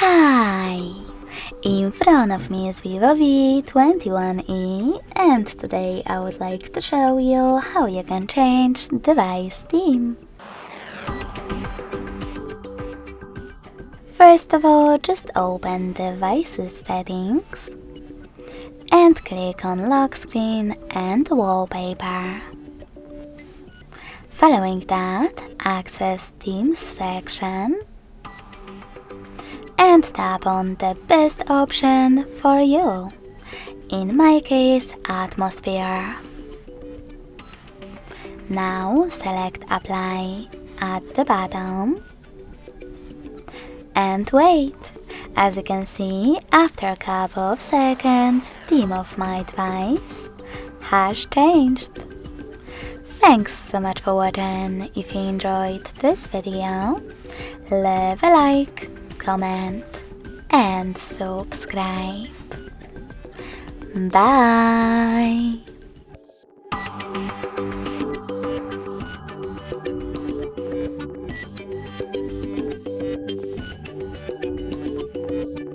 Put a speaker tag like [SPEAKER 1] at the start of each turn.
[SPEAKER 1] Hi! In front of me is Vivo V21e, and today I would like to show you how you can change device theme. First of all, just open Devices settings and click on Lock Screen and Wallpaper. Following that, access Themes section and tap on the best option for you, in my case, Atmosphere. Now select Apply at the bottom and wait. As you can see, after a couple of seconds, theme of my device has changed. Thanks so much for watching. If you enjoyed this video, leave a like, comment and subscribe. Bye!